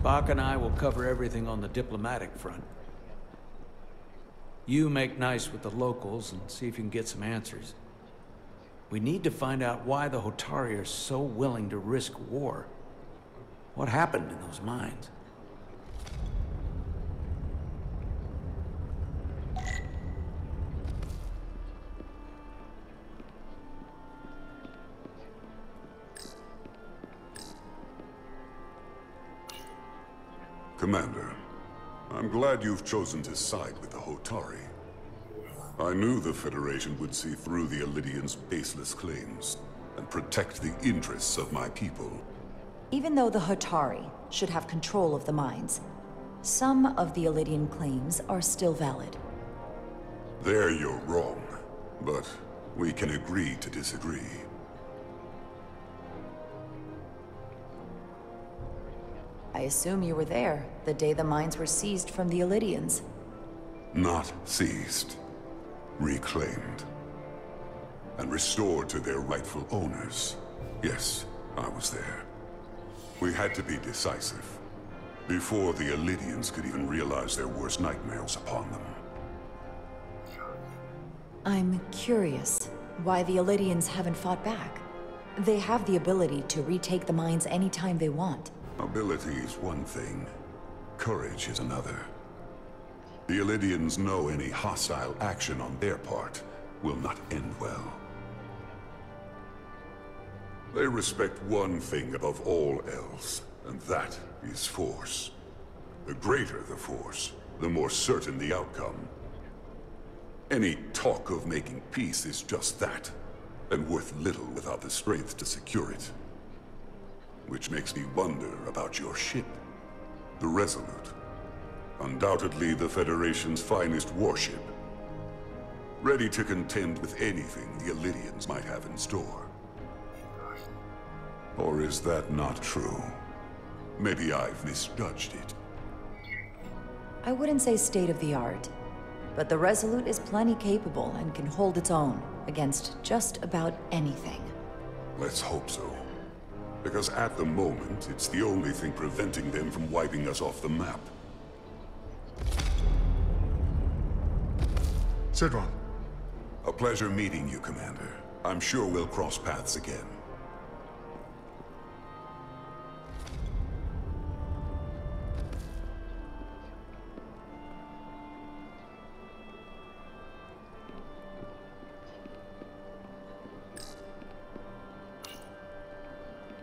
Spock and I will cover everything on the diplomatic front. You make nice with the locals and see if you can get some answers. We need to find out why the Hotari are so willing to risk war. What happened in those mines? Commander, I'm glad you've chosen to side with the Hotari. I knew the Federation would see through the Illidians' baseless claims and protect the interests of my people. Even though the Hotari should have control of the mines, some of the Illidian claims are still valid. There you're wrong, but we can agree to disagree. I assume you were there the day the mines were seized from the Illidians. Not seized. Reclaimed. And restored to their rightful owners. Yes, I was there. We had to be decisive. Before the Illidians could even realize their worst nightmares upon them. I'm curious why the Illidians haven't fought back. They have the ability to retake the mines anytime they want. Ability is one thing. Courage is another. The Illidians know any hostile action on their part will not end well. They respect one thing above all else, and that is force. The greater the force, the more certain the outcome. Any talk of making peace is just that, and worth little without the strength to secure it. Which makes me wonder about your ship, the Resolute. Undoubtedly the Federation's finest warship. Ready to contend with anything the Illidians might have in store. Or is that not true? Maybe I've misjudged it. I wouldn't say state-of-the-art, but the Resolute is plenty capable and can hold its own against just about anything. Let's hope so. Because at the moment, it's the only thing preventing them from wiping us off the map. Sidron. A pleasure meeting you, Commander. I'm sure we'll cross paths again.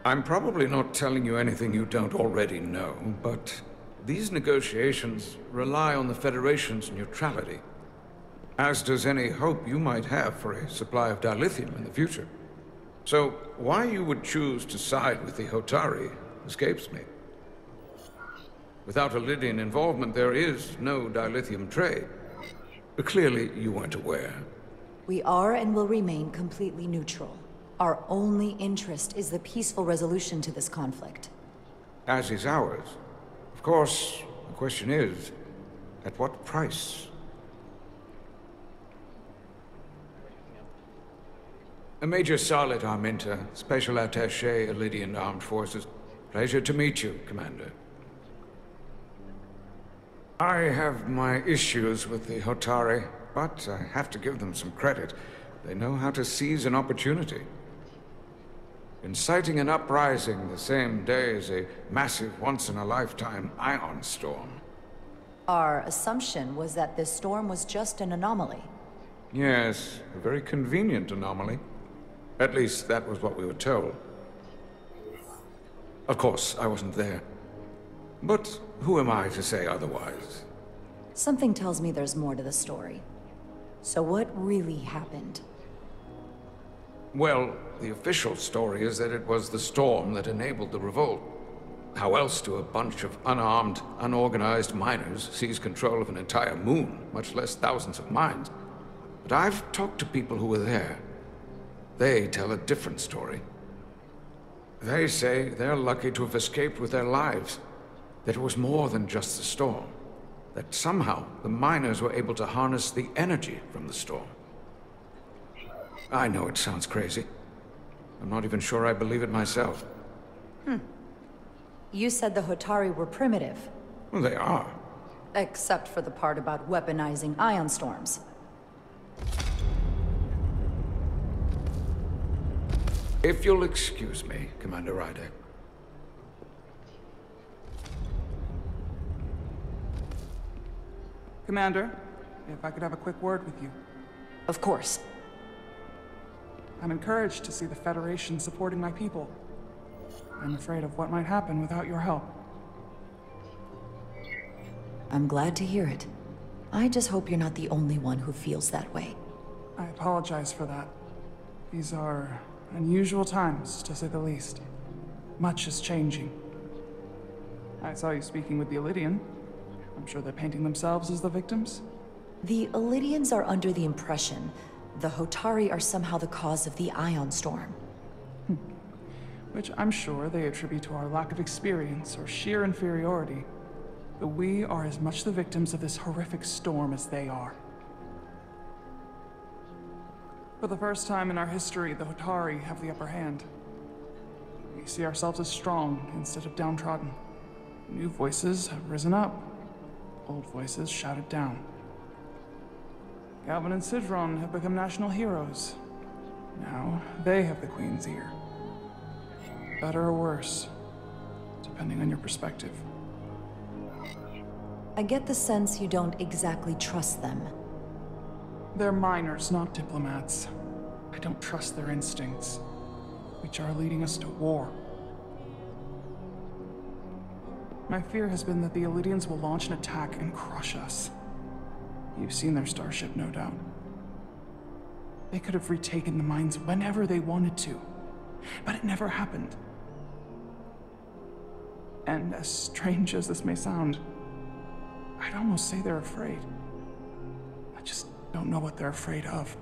I'm probably not telling you anything you don't already know, but these negotiations rely on the Federation's neutrality, as does any hope you might have for a supply of dilithium in the future. So, why you would choose to side with the Hotari escapes me. Without Illidian involvement, there is no dilithium trade. But clearly, you weren't aware. We are and will remain completely neutral. Our only interest is the peaceful resolution to this conflict. As is ours. Of course, the question is, at what price? Major Salit Arminta, Special Attaché, Illidian Armed Forces. Pleasure to meet you, Commander. I have my issues with the Hotari, but I have to give them some credit. They know how to seize an opportunity. Inciting an uprising the same day as a massive, once-in-a-lifetime ion storm. Our assumption was that this storm was just an anomaly. Yes, a very convenient anomaly. At least, that was what we were told. Of course, I wasn't there. But who am I to say otherwise? Something tells me there's more to the story. So what really happened? Well, the official story is that it was the storm that enabled the revolt. How else do a bunch of unarmed, unorganized miners seize control of an entire moon, much less thousands of mines? But I've talked to people who were there. They tell a different story. They say they're lucky to have escaped with their lives. That it was more than just the storm. That somehow the miners were able to harness the energy from the storm. I know it sounds crazy. I'm not even sure I believe it myself. You said the Hotari were primitive. Well, they are. Except for the part about weaponizing ion storms. If you'll excuse me, Commander Ryder. Commander, if I could have a quick word with you. Of course. I'm encouraged to see the Federation supporting my people. I'm afraid of what might happen without your help. I'm glad to hear it. I just hope you're not the only one who feels that way. I apologize for that. These are unusual times, to say the least. Much is changing. I saw you speaking with the Illidian. I'm sure they're painting themselves as the victims. The Illidians are under the impression the Hotari are somehow the cause of the ion storm. Which I'm sure they attribute to our lack of experience or sheer inferiority. But we are as much the victims of this horrific storm as they are. For the first time in our history, the Hotari have the upper hand. We see ourselves as strong instead of downtrodden. New voices have risen up. Old voices shouted down. Galvin and Sidron have become national heroes. Now, they have the Queen's ear. Better or worse, depending on your perspective. I get the sense you don't exactly trust them. They're miners, not diplomats. I don't trust their instincts, which are leading us to war. My fear has been that the Illidians will launch an attack and crush us. You've seen their starship, no doubt. They could have retaken the mines whenever they wanted to, but it never happened. And as strange as this may sound, I'd almost say they're afraid. I just don't know what they're afraid of.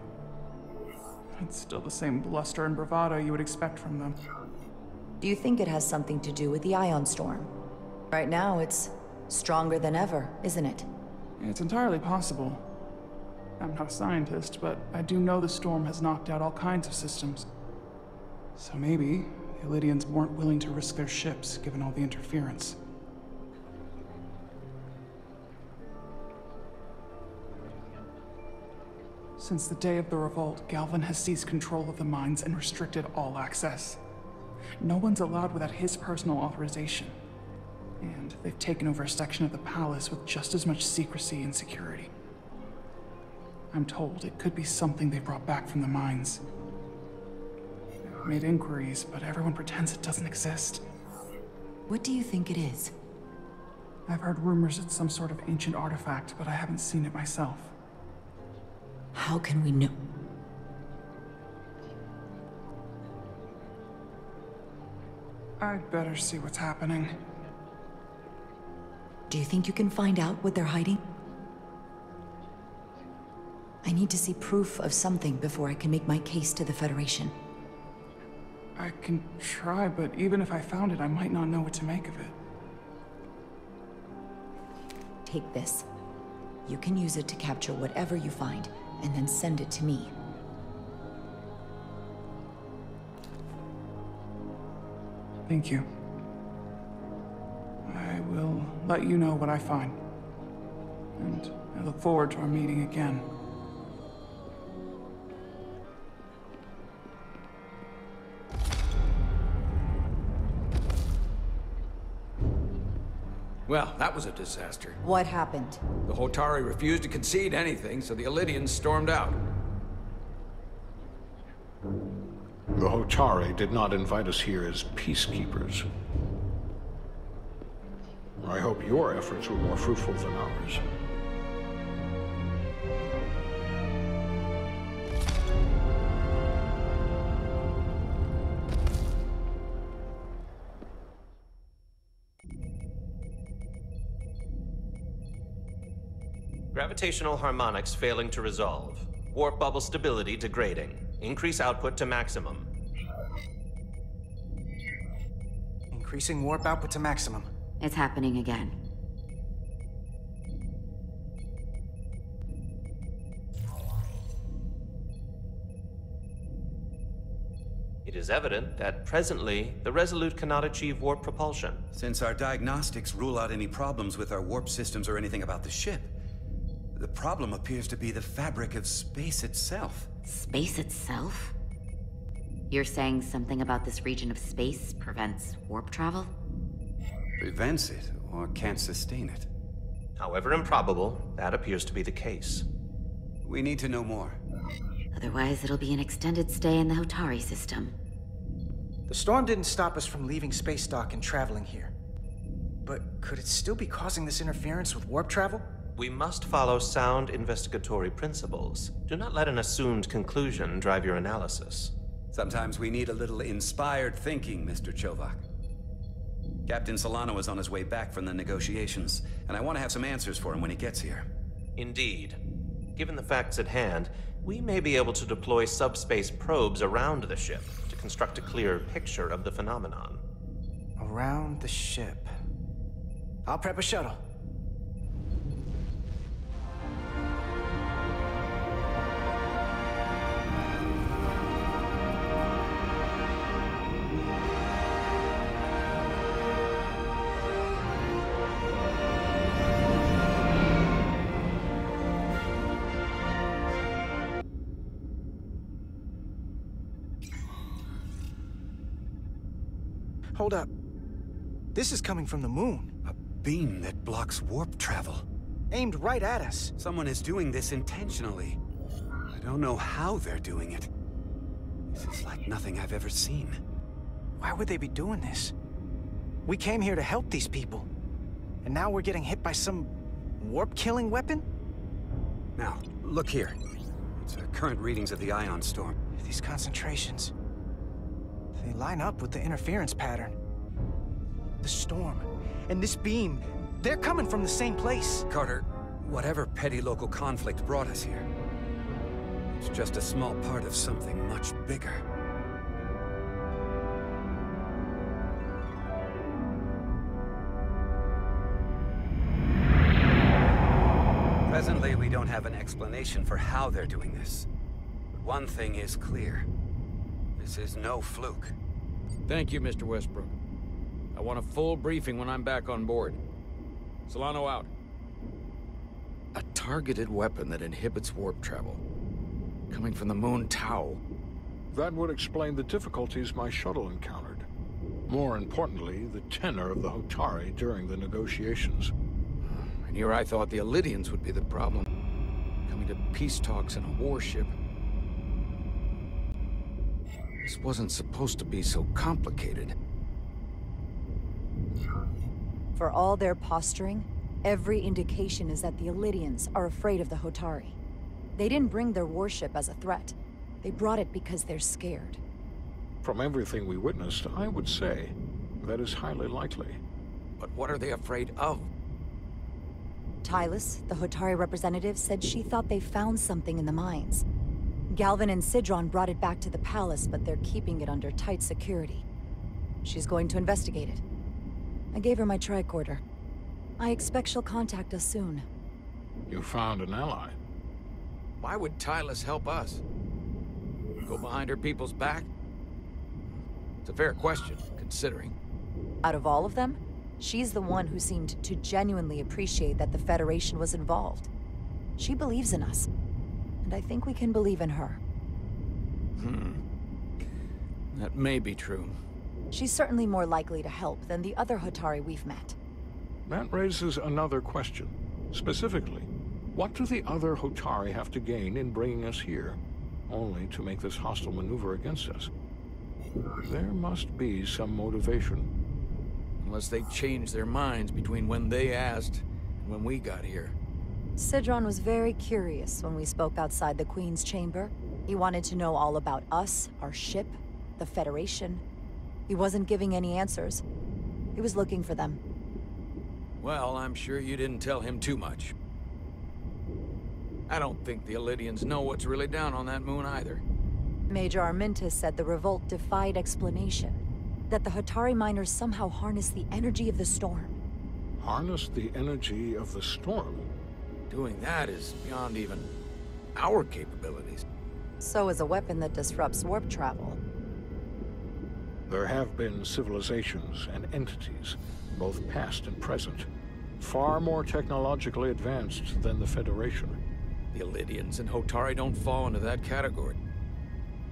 It's still the same bluster and bravado you would expect from them. Do you think it has something to do with the ion storm? Right now, it's stronger than ever, isn't it? It's entirely possible. I'm not a scientist, but I do know the storm has knocked out all kinds of systems. So maybe the Illidians weren't willing to risk their ships, given all the interference. Since the day of the revolt, Galvin has seized control of the mines and restricted all access. No one's allowed without his personal authorization. And they've taken over a section of the palace with just as much secrecy and security. I'm told it could be something they brought back from the mines. I've made inquiries, but everyone pretends it doesn't exist. What do you think it is? I've heard rumors it's some sort of ancient artifact, but I haven't seen it myself. How can we know? I'd better see what's happening. Do you think you can find out what they're hiding? I need to see proof of something before I can make my case to the Federation. I can try, but even if I found it, I might not know what to make of it. Take this. You can use it to capture whatever you find, and then send it to me. Thank you. I will let you know what I find. And I look forward to our meeting again. Well, that was a disaster. What happened? The Hotari refused to concede anything, so the Illidians stormed out. The Hotari did not invite us here as peacekeepers. I hope your efforts were more fruitful than ours. Gravitational harmonics failing to resolve. Warp bubble stability degrading. Increase output to maximum. Increasing warp output to maximum. It's happening again. It is evident that presently, the Resolute cannot achieve warp propulsion. Since our diagnostics rule out any problems with our warp systems or anything about the ship, the problem appears to be the fabric of space itself. Space itself? You're saying something about this region of space prevents warp travel? Prevents it, or can't sustain it. However improbable, that appears to be the case. We need to know more. Otherwise, it'll be an extended stay in the Hotari system. The storm didn't stop us from leaving space dock and traveling here. But could it still be causing this interference with warp travel? We must follow sound investigatory principles. Do not let an assumed conclusion drive your analysis. Sometimes we need a little inspired thinking, Mr. Chovak. Captain Solano is on his way back from the negotiations, and I want to have some answers for him when he gets here. Indeed. Given the facts at hand, we may be able to deploy subspace probes around the ship to construct a clearer picture of the phenomenon. Around the ship. I'll prep a shuttle. Hold up. This is coming from the moon. A beam that blocks warp travel. Aimed right at us. Someone is doing this intentionally. I don't know how they're doing it. This is like nothing I've ever seen. Why would they be doing this? We came here to help these people. And now we're getting hit by some warp-killing weapon? Now, look here. It's current readings of the ion storm. These concentrations... they line up with the interference pattern. The storm and this beam, they're coming from the same place. Carter, whatever petty local conflict brought us here, it's just a small part of something much bigger. Presently, we don't have an explanation for how they're doing this. But one thing is clear. This is no fluke. Thank you, Mr. Westbrook. I want a full briefing when I'm back on board. Solano out. A targeted weapon that inhibits warp travel. Coming from the moon Tau. That would explain the difficulties my shuttle encountered. More importantly, the tenor of the Hotari during the negotiations. And here I thought the Elydians would be the problem. Coming to peace talks in a warship. This wasn't supposed to be so complicated. For all their posturing, every indication is that the Elydians are afraid of the Hotari. They didn't bring their warship as a threat. They brought it because they're scared. From everything we witnessed, I would say that is highly likely. But what are they afraid of? Tylus, the Hotari representative, said she thought they found something in the mines. Galvin and Sidron brought it back to the palace, but they're keeping it under tight security. She's going to investigate it. I gave her my tricorder. I expect she'll contact us soon. You found an ally. Why would Tylus help us? Go behind her people's back? It's a fair question, considering. Out of all of them, she's the one who seemed to genuinely appreciate that the Federation was involved. She believes in us, and I think we can believe in her. That may be true. She's certainly more likely to help than the other Hotari we've met. That raises another question. Specifically, what do the other Hotari have to gain in bringing us here, only to make this hostile maneuver against us? There must be some motivation. Unless they changed their minds between when they asked and when we got here. Sidron was very curious when we spoke outside the Queen's chamber. He wanted to know all about us, our ship, the Federation. He wasn't giving any answers. He was looking for them. Well, I'm sure you didn't tell him too much. I don't think the Elydians know what's really down on that moon either. Major Armintus said the revolt defied explanation. That the Hotari miners somehow harnessed the energy of the storm. Harness the energy of the storm? Doing that is beyond even our capabilities. So is a weapon that disrupts warp travel. There have been civilizations and entities, both past and present, far more technologically advanced than the Federation. The Illydians and Hotari don't fall into that category.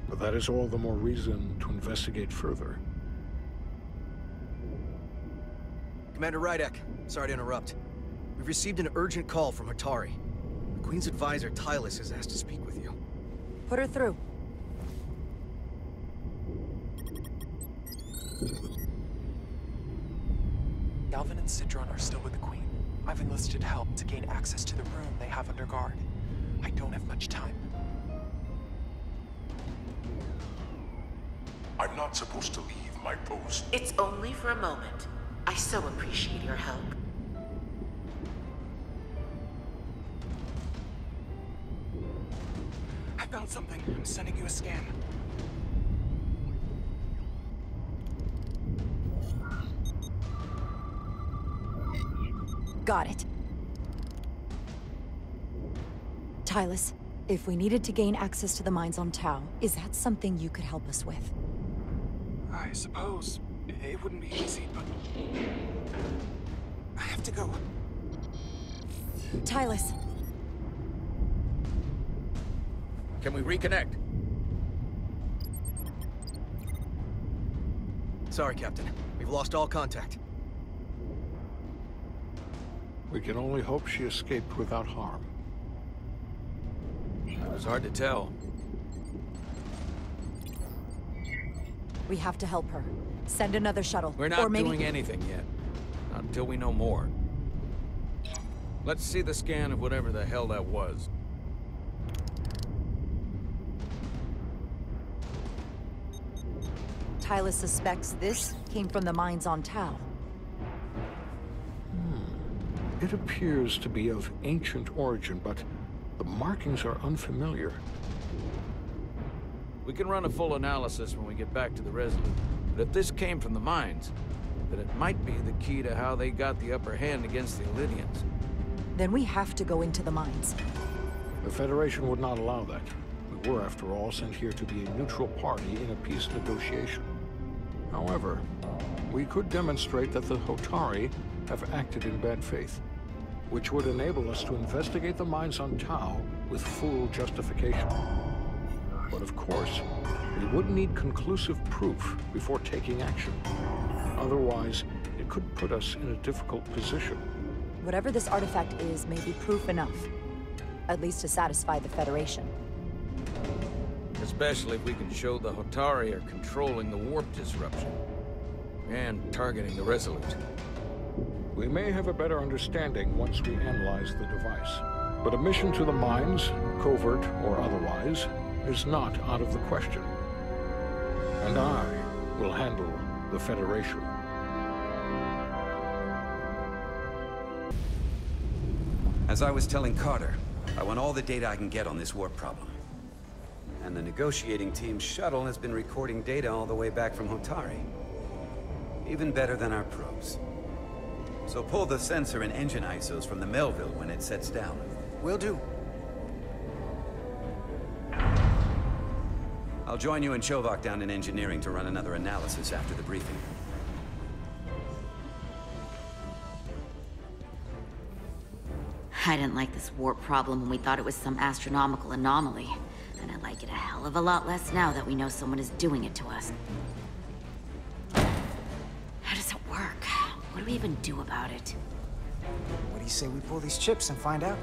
But that is all the more reason to investigate further. Commander Rydek, sorry to interrupt. We've received an urgent call from Hotari. The Queen's advisor, Tylus, has asked to speak with you. Put her through. Galvin and Sidron are still with the Queen. I've enlisted help to gain access to the room they have under guard. I don't have much time. I'm not supposed to leave my post. It's only for a moment. I so appreciate your help. I found something. I'm sending you a scan. Got it. Tylus, if we needed to gain access to the mines on Tau, is that something you could help us with? I suppose it wouldn't be easy, but I have to go. Tylus. Can we reconnect? Sorry, Captain. We've lost all contact. We can only hope she escaped without harm. It's hard to tell. We have to help her. Send another shuttle. We're not doing anything yet. Not until we know more. Let's see the scan of whatever the hell that was. Tylus suspects this came from the mines on Tau. It appears to be of ancient origin, but the markings are unfamiliar. We can run a full analysis when we get back to the Resolute. But if this came from the mines, then it might be the key to how they got the upper hand against the Illydians. Then we have to go into the mines. The Federation would not allow that. We were, after all, sent here to be a neutral party in a peace negotiation. However, we could demonstrate that the Hotari have acted in bad faith, which would enable us to investigate the mines on Tau with full justification. But of course, we would need conclusive proof before taking action. Otherwise, it could put us in a difficult position. Whatever this artifact is may be proof enough. At least to satisfy the Federation. Especially if we can show the Hotari are controlling the warp disruption. And targeting the Resolute. We may have a better understanding once we analyze the device. But a mission to the mines, covert or otherwise, is not out of the question. And I will handle the Federation. As I was telling Carter, I want all the data I can get on this warp problem. And the negotiating team's shuttle has been recording data all the way back from Hotari. Even better than our probes. So pull the sensor and engine ISOs from the Melville when it sets down. Will do. I'll join you and Chovak down in engineering to run another analysis after the briefing. I didn't like this warp problem when we thought it was some astronomical anomaly. And I like it a hell of a lot less now that we know someone is doing it to us. How does it work? What do we even do about it? What do you say we pull these chips and find out?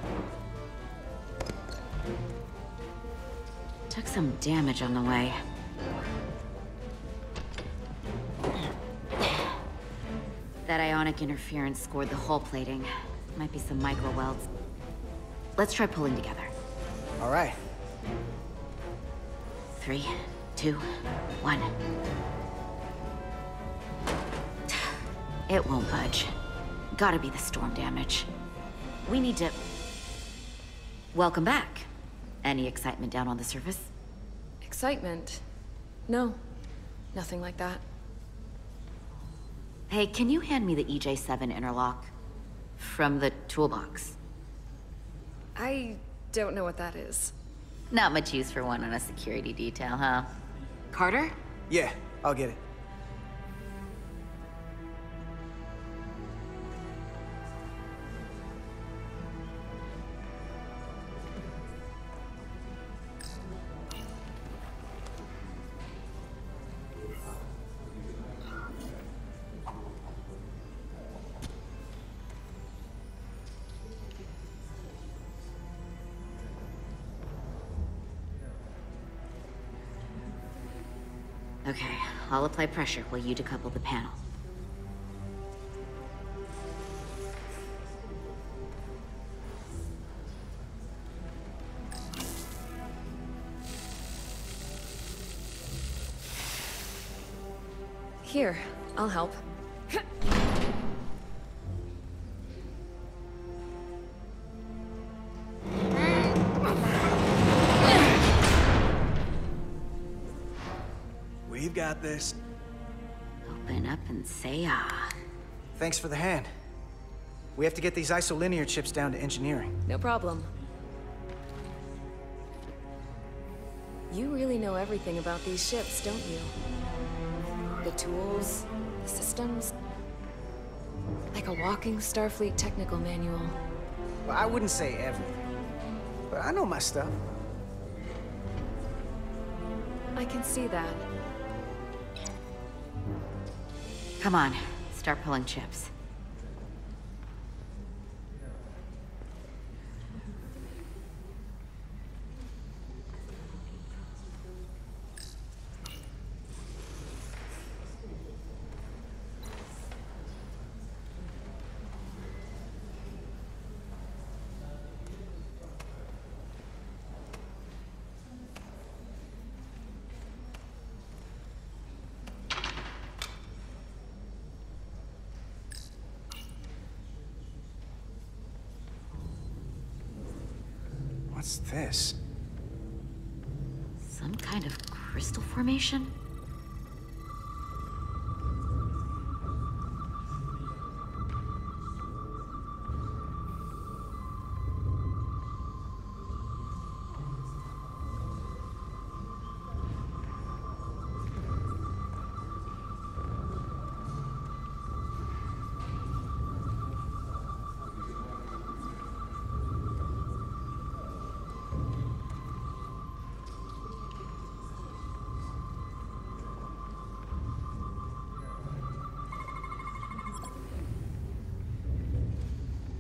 Took some damage on the way. That ionic interference scored the hull plating. Might be some micro welds. Let's try pulling together. All right. 3, 2, 1. It won't budge. Gotta be the storm damage. We need to... Welcome back. Any excitement down on the surface? Excitement? No. Nothing like that. Hey, can you hand me the EJ7 interlock? From the toolbox. I don't know what that is. Not much use for one on a security detail, huh? Carter? Yeah, I'll get it. Okay, I'll apply pressure while you decouple the panel. Here, I'll help. We've got this. Open up and say ah. Thanks for the hand. We have to get these isolinear chips down to engineering. No problem. You really know everything about these ships, don't you? The tools, the systems. Like a walking Starfleet technical manual. Well, I wouldn't say everything, but I know my stuff. I can see that. Come on, start pulling chips. What's this? Some kind of crystal formation?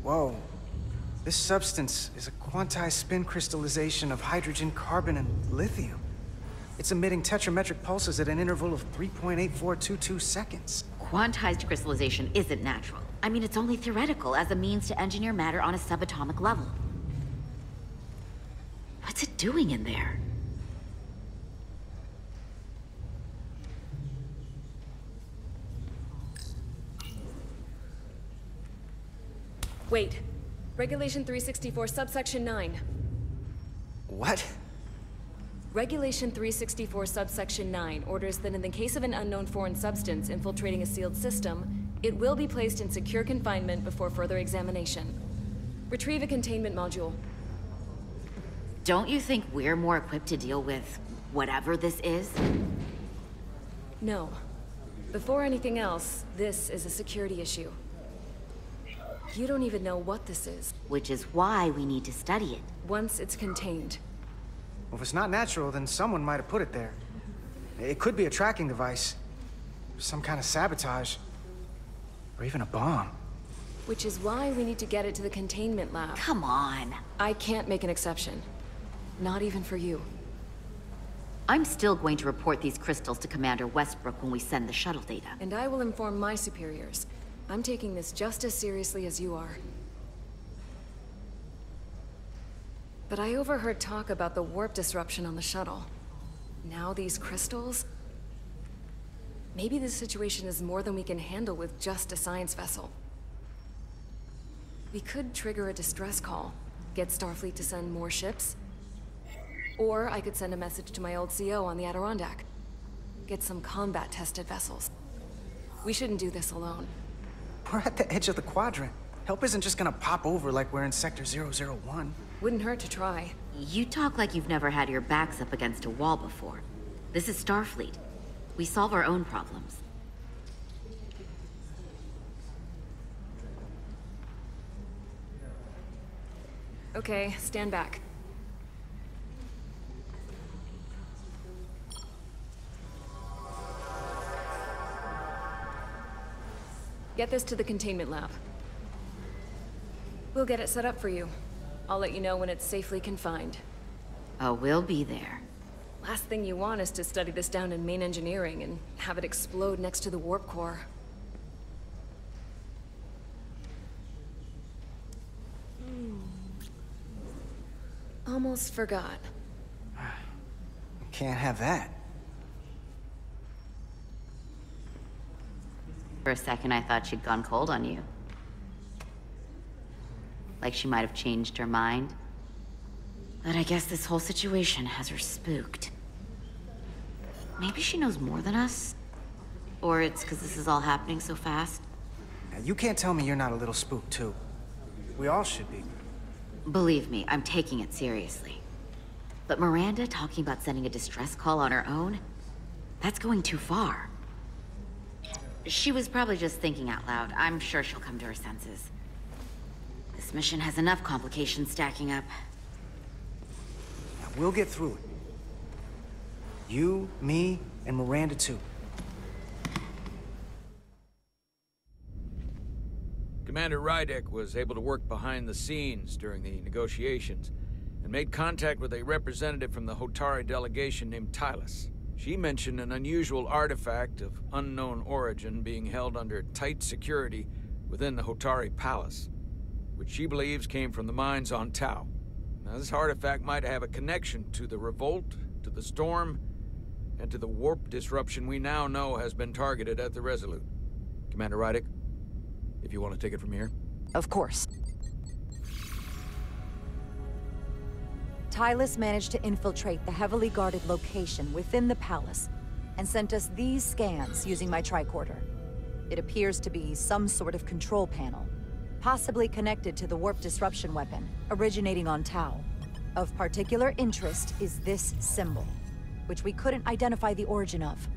Whoa. This substance is a quantized spin crystallization of hydrogen, carbon, and lithium. It's emitting tetrametric pulses at an interval of 3.8422 seconds. Quantized crystallization isn't natural. I mean, it's only theoretical as a means to engineer matter on a subatomic level. What's it doing in there? Wait. Regulation 364, subsection 9. What? Regulation 364, subsection 9 orders that in the case of an unknown foreign substance infiltrating a sealed system, it will be placed in secure confinement before further examination. Retrieve a containment module. Don't you think we're more equipped to deal with whatever this is? No. Before anything else, this is a security issue. You don't even know what this is. Which is why we need to study it. Once it's contained. Well, if it's not natural, then someone might have put it there. It could be a tracking device. Some kind of sabotage. Or even a bomb. Which is why we need to get it to the containment lab. Come on. I can't make an exception. Not even for you. I'm still going to report these crystals to Commander Westbrook when we send the shuttle data. And I will inform my superiors. I'm taking this just as seriously as you are. But I overheard talk about the warp disruption on the shuttle. Now these crystals? Maybe this situation is more than we can handle with just a science vessel. We could trigger a distress call, get Starfleet to send more ships. Or I could send a message to my old CO on the Adirondack. Get some combat-tested vessels. We shouldn't do this alone. We're at the edge of the quadrant. Help isn't just gonna pop over like we're in Sector 001. Wouldn't hurt to try. You talk like you've never had your backs up against a wall before. This is Starfleet. We solve our own problems. Okay, stand back. Get this to the containment lab. We'll get it set up for you. I'll let you know when it's safely confined. Oh, we'll be there. Last thing you want is to study this down in main engineering and have it explode next to the warp core. Almost forgot. Can't have that. For a second, I thought she'd gone cold on you. Like she might have changed her mind. But I guess this whole situation has her spooked. Maybe she knows more than us? Or it's because this is all happening so fast? Now, you can't tell me you're not a little spooked, too. We all should be. Believe me, I'm taking it seriously. But Miranda talking about sending a distress call on her own? That's going too far. She was probably just thinking out loud. I'm sure she'll come to her senses. This mission has enough complications stacking up. Now, we'll get through it. You, me, and Miranda, too. Commander Rydek was able to work behind the scenes during the negotiations and made contact with a representative from the Hotari delegation named Tylus. She mentioned an unusual artifact of unknown origin being held under tight security within the Hotari Palace, which she believes came from the mines on Tau. Now, this artifact might have a connection to the revolt, to the storm, and to the warp disruption we now know has been targeted at the Resolute. Commander Rydek, if you want to take it from here. Of course. Tylus managed to infiltrate the heavily guarded location within the palace and sent us these scans using my tricorder. It appears to be some sort of control panel, possibly connected to the warp disruption weapon originating on Tau. Of particular interest is this symbol, which we couldn't identify the origin of.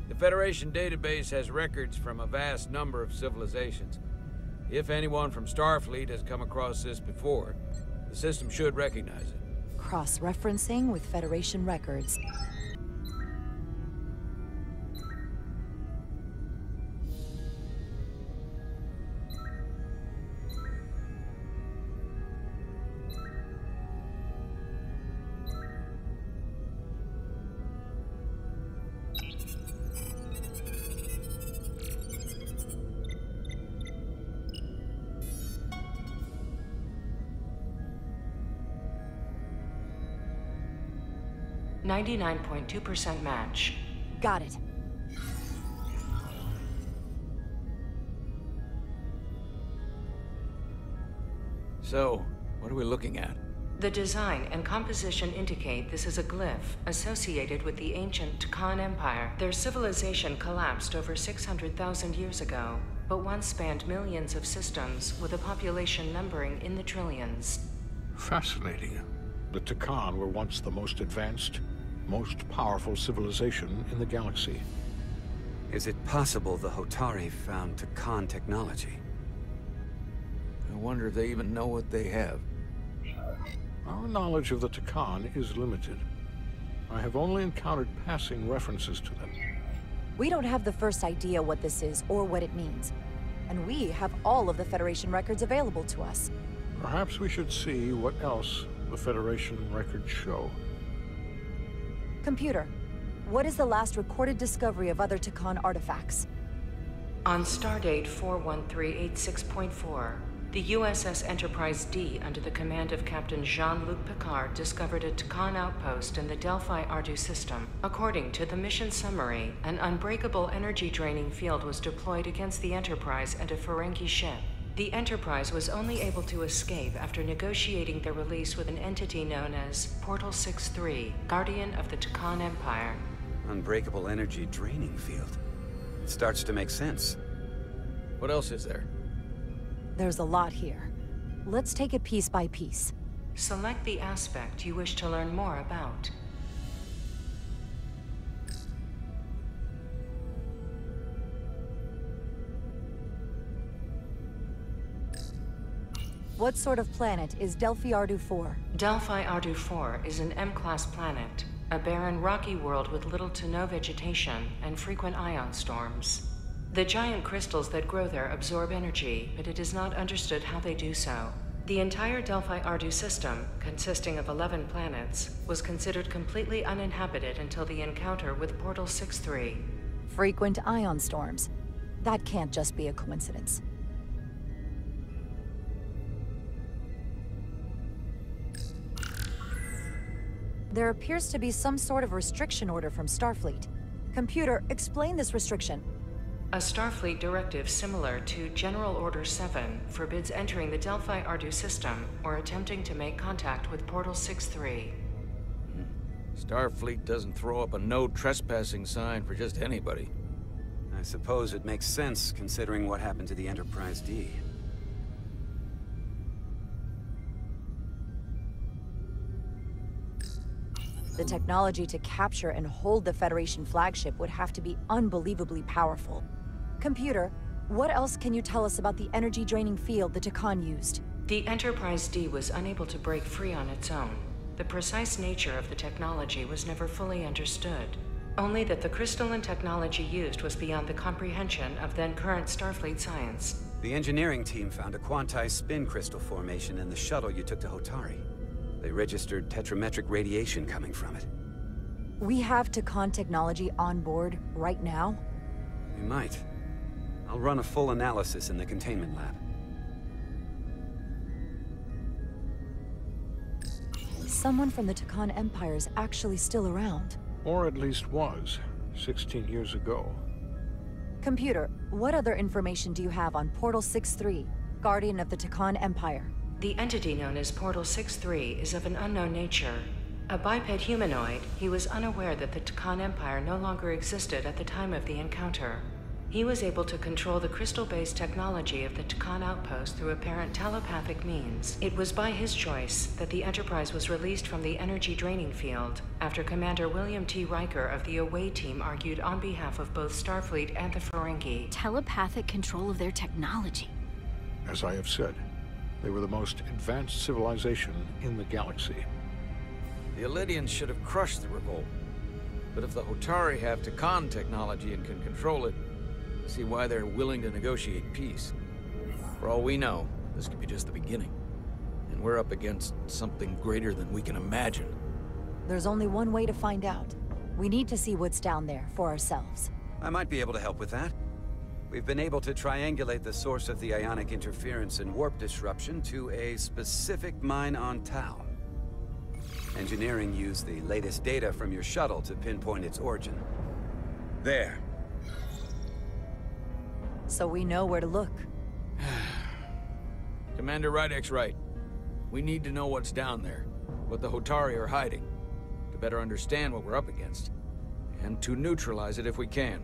The Federation database has records from a vast number of civilizations. If anyone from Starfleet has come across this before, the system should recognize it. Cross-referencing with Federation records. .2% match. Got it. So, what are we looking at? The design and composition indicate this is a glyph associated with the ancient Tkon Empire. Their civilization collapsed over 600,000 years ago, but once spanned millions of systems with a population numbering in the trillions. Fascinating. The Tkon were once the most advanced, most powerful civilization in the galaxy. Is it possible the Hotari found Tkon technology? I wonder if they even know what they have. Our knowledge of the Tkon is limited. I have only encountered passing references to them. We don't have the first idea what this is or what it means. And we have all of the Federation records available to us. Perhaps we should see what else the Federation records show. Computer, what is the last recorded discovery of other Tkon artifacts? On stardate 41386.4, the USS Enterprise D, under the command of Captain Jean-Luc Picard, discovered a Tkon outpost in the Delphi Ardu system. According to the mission summary, an unbreakable energy-draining field was deployed against the Enterprise and a Ferengi ship. The Enterprise was only able to escape after negotiating their release with an entity known as Portal 6-3, Guardian of the Tkon Empire. Unbreakable energy draining field. It starts to make sense. What else is there? There's a lot here. Let's take it piece by piece. Select the aspect you wish to learn more about. What sort of planet is Delphi Ardu 4? Delphi Ardu 4 is an M-class planet, a barren rocky world with little to no vegetation and frequent ion storms. The giant crystals that grow there absorb energy, but it is not understood how they do so. The entire Delphi-Ardu system, consisting of 11 planets, was considered completely uninhabited until the encounter with Portal 6-3. Frequent ion storms. That can't just be a coincidence. There appears to be some sort of restriction order from Starfleet. Computer, explain this restriction. A Starfleet directive similar to General Order 7 forbids entering the Delphi-Ardu system or attempting to make contact with Portal 6-3. Starfleet doesn't throw up a no trespassing sign for just anybody. I suppose it makes sense, considering what happened to the Enterprise D. The technology to capture and hold the Federation flagship would have to be unbelievably powerful. Computer, what else can you tell us about the energy-draining field the Takan used? The Enterprise D was unable to break free on its own. The precise nature of the technology was never fully understood. Only that the crystalline technology used was beyond the comprehension of then-current Starfleet science. The engineering team found a quantized spin crystal formation in the shuttle you took to Hotari. They registered tetrametric radiation coming from it. We have Takan technology on board right now? We might. I'll run a full analysis in the containment lab. Someone from the Takan Empire is actually still around. Or at least was, 16 years ago. Computer, what other information do you have on Portal 6-3, Guardian of the Takan Empire? The entity known as Portal 6-3 is of an unknown nature. A biped humanoid, he was unaware that the Takan Empire no longer existed at the time of the encounter. He was able to control the crystal-based technology of the Takan outpost through apparent telepathic means. It was by his choice that the Enterprise was released from the energy-draining field, after Commander William T. Riker of the Away team argued on behalf of both Starfleet and the Ferengi. Telepathic control of their technology. As I have said, they were the most advanced civilization in the galaxy. The Elydians should have crushed the revolt. But if the Hotari have Takan technology and can control it, see why they're willing to negotiate peace. For all we know, this could be just the beginning. And we're up against something greater than we can imagine. There's only one way to find out. We need to see what's down there for ourselves. I might be able to help with that. We've been able to triangulate the source of the ionic interference and warp disruption to a specific mine on Tau. Engineering used the latest data from your shuttle to pinpoint its origin. There. So we know where to look. Commander Rydek's right. We need to know what's down there, what the Hotari are hiding, to better understand what we're up against, and to neutralize it if we can.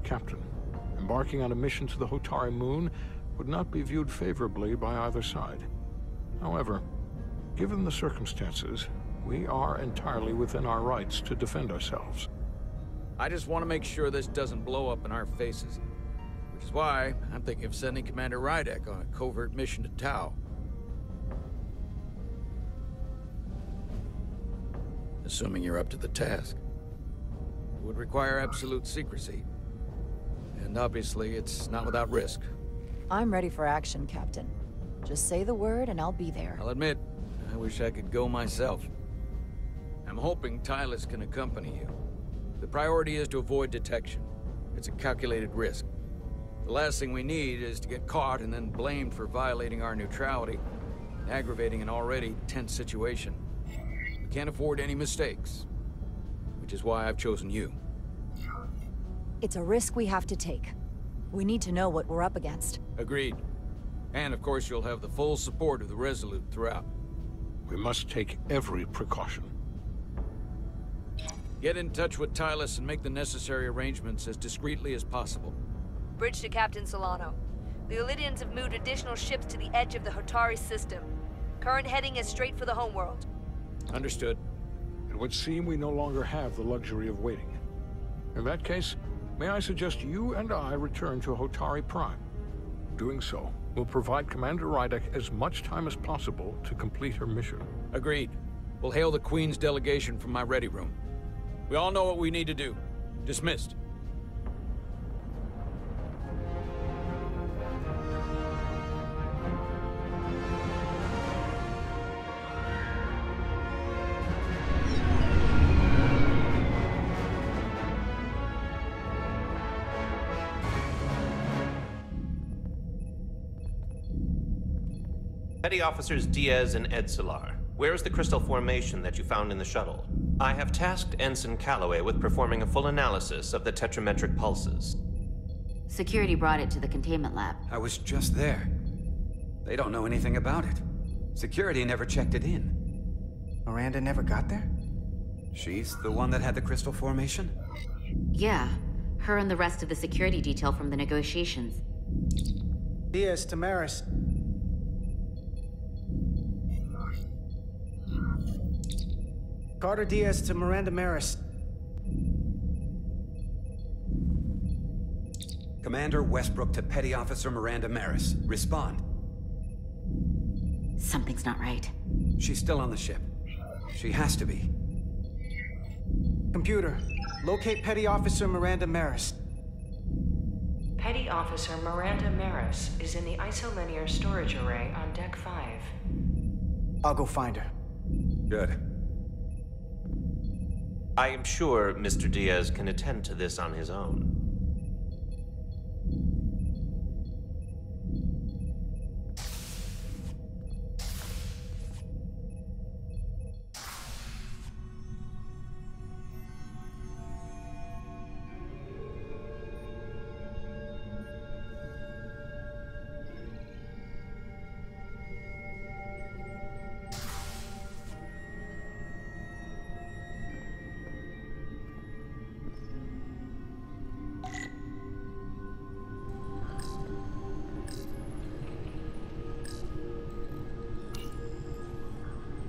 Captain, embarking on a mission to the Hotari moon would not be viewed favorably by either side. However, given the circumstances, we are entirely within our rights to defend ourselves. I just want to make sure this doesn't blow up in our faces. Which is why I'm thinking of sending Commander Rydek on a covert mission to Tau. Assuming you're up to the task. It would require absolute secrecy. And obviously, it's not without risk. I'm ready for action, Captain. Just say the word and I'll be there. I'll admit, I wish I could go myself. I'm hoping Tylus can accompany you. The priority is to avoid detection. It's a calculated risk. The last thing we need is to get caught and then blamed for violating our neutrality, aggravating an already tense situation. We can't afford any mistakes, which is why I've chosen you. It's a risk we have to take. We need to know what we're up against. Agreed. And of course you'll have the full support of the Resolute throughout. We must take every precaution. Get in touch with Tylus and make the necessary arrangements as discreetly as possible. Bridge to Captain Solano. The Elydians have moved additional ships to the edge of the Hotari system. Current heading is straight for the homeworld. Understood. It would seem we no longer have the luxury of waiting. In that case, may I suggest you and I return to Hotari Prime. Doing so will provide Commander Rydek as much time as possible to complete her mission. Agreed. We'll hail the Queen's delegation from my ready room. We all know what we need to do. Dismissed. Petty Officers Diaz and Edsolar, where is the crystal formation that you found in the shuttle? I have tasked Ensign Calloway with performing a full analysis of the tetrametric pulses. Security brought it to the containment lab. I was just there. They don't know anything about it. Security never checked it in. Miranda never got there? She's the one that had the crystal formation? Yeah, her and the rest of the security detail from the negotiations. Diaz, Tamaris. Carter Diaz to Miranda Maris. Commander Westbrook to Petty Officer Miranda Maris. Respond. Something's not right. She's still on the ship. She has to be. Computer, locate Petty Officer Miranda Maris. Petty Officer Miranda Maris is in the isolinear storage array on Deck 5. I'll go find her. Good. I am sure Mr. Diaz can attend to this on his own.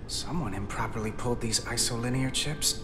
Someone improperly pulled these isolinear chips.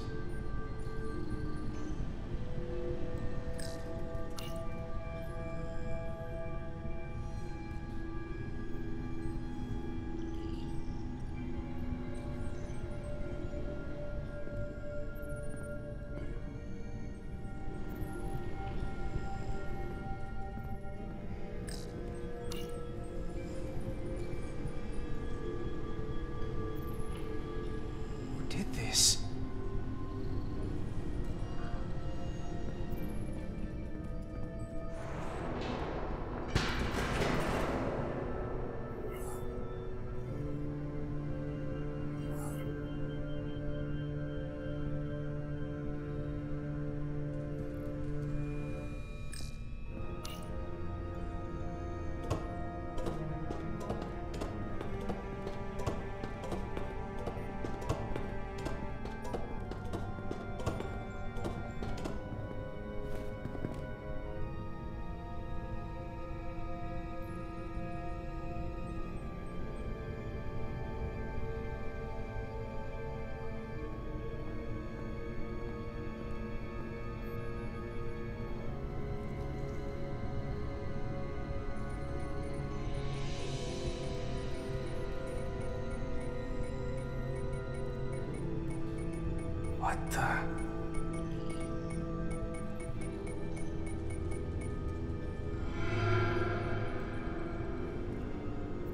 What the?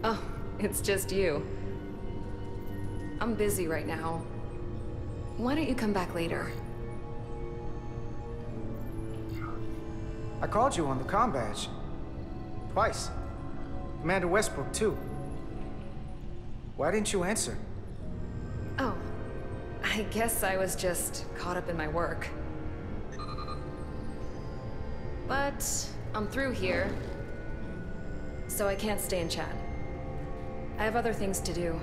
Oh, it's just you. I'm busy right now. Why don't you come back later? I called you on the comm badge. Twice. Commander Westbrook, too. Why didn't you answer? Oh, I guess I was just caught up in my work. But I'm through here, so I can't stay and chat. I have other things to do.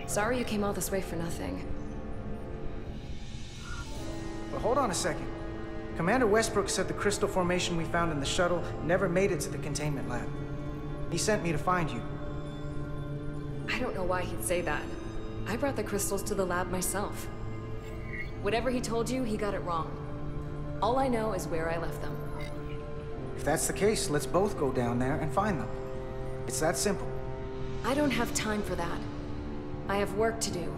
Sorry you came all this way for nothing. But hold on a second. Commander Westbrook said the crystal formation we found in the shuttle never made it to the containment lab. He sent me to find you. I don't know why he'd say that. I brought the crystals to the lab myself. Whatever he told you, he got it wrong. All I know is where I left them. If that's the case, let's both go down there and find them. It's that simple. I don't have time for that. I have work to do.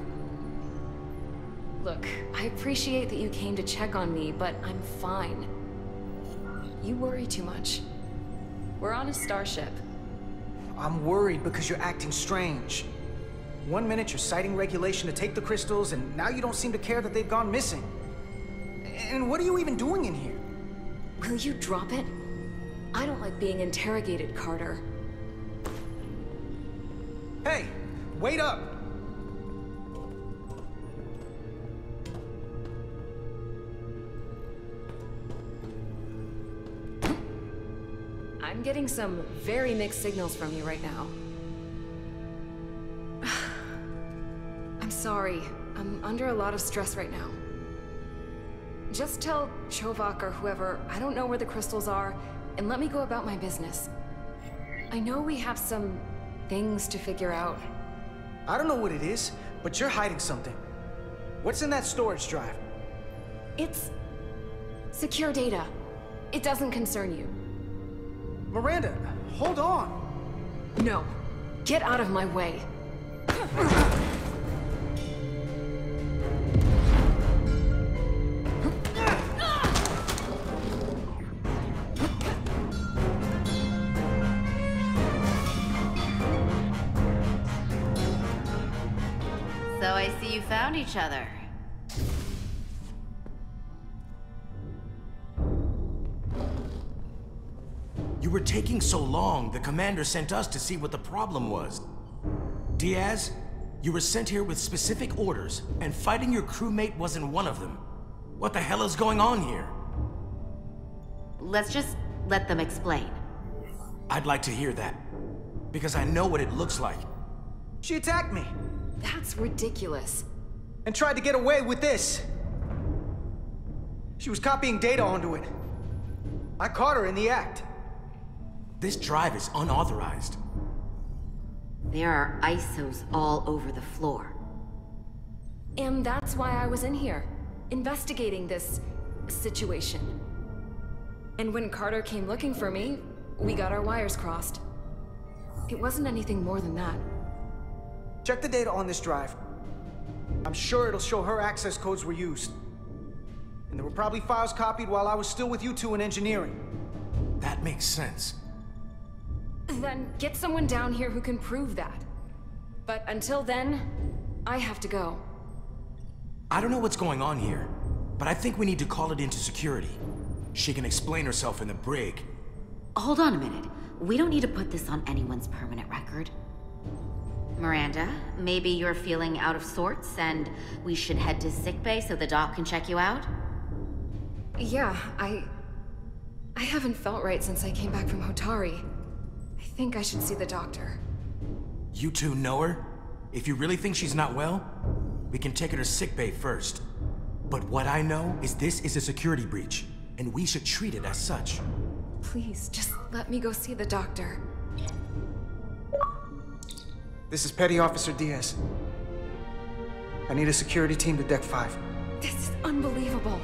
Look, I appreciate that you came to check on me, but I'm fine. You worry too much. We're on a starship. I'm worried because you're acting strange. 1 minute you're citing regulation to take the crystals, and now you don't seem to care that they've gone missing. And what are you even doing in here? Will you drop it? I don't like being interrogated, Carter. Wait up! I'm getting some very mixed signals from you right now. I'm sorry. I'm under a lot of stress right now. Just tell Chovak or whoever I don't know where the crystals are, and let me go about my business. I know we have some things to figure out. I don't know what it is, but you're hiding something. What's in that storage drive? It's secure data. It doesn't concern you. Miranda, hold on! No. Get out of my way. So I see you found each other. You were taking so long, the commander sent us to see what the problem was. Diaz, you were sent here with specific orders, and fighting your crewmate wasn't one of them. What the hell is going on here? Let's just let them explain. I'd like to hear that, because I know what it looks like. She attacked me! That's ridiculous. And tried to get away with this. She was copying data onto it. I caught her in the act. This drive is unauthorized. There are ISOs all over the floor. And that's why I was in here, investigating this situation. And when Carter came looking for me, we got our wires crossed. It wasn't anything more than that. Check the data on this drive. I'm sure it'll show her access codes were used. And there were probably files copied while I was still with you two in engineering. That makes sense. Then get someone down here who can prove that. But until then, I have to go. I don't know what's going on here, but I think we need to call it into security. She can explain herself in the brig. Hold on a minute. We don't need to put this on anyone's permanent record. Miranda, maybe you're feeling out of sorts and we should head to sickbay so the doc can check you out? Yeah, I haven't felt right since I came back from Hotari. I think I should see the doctor. You two know her? If you really think she's not well, we can take her to sickbay first. But what I know is this is a security breach, and we should treat it as such. Please, just let me go see the doctor. This is Petty Officer Diaz. I need a security team to Deck 5. This is unbelievable.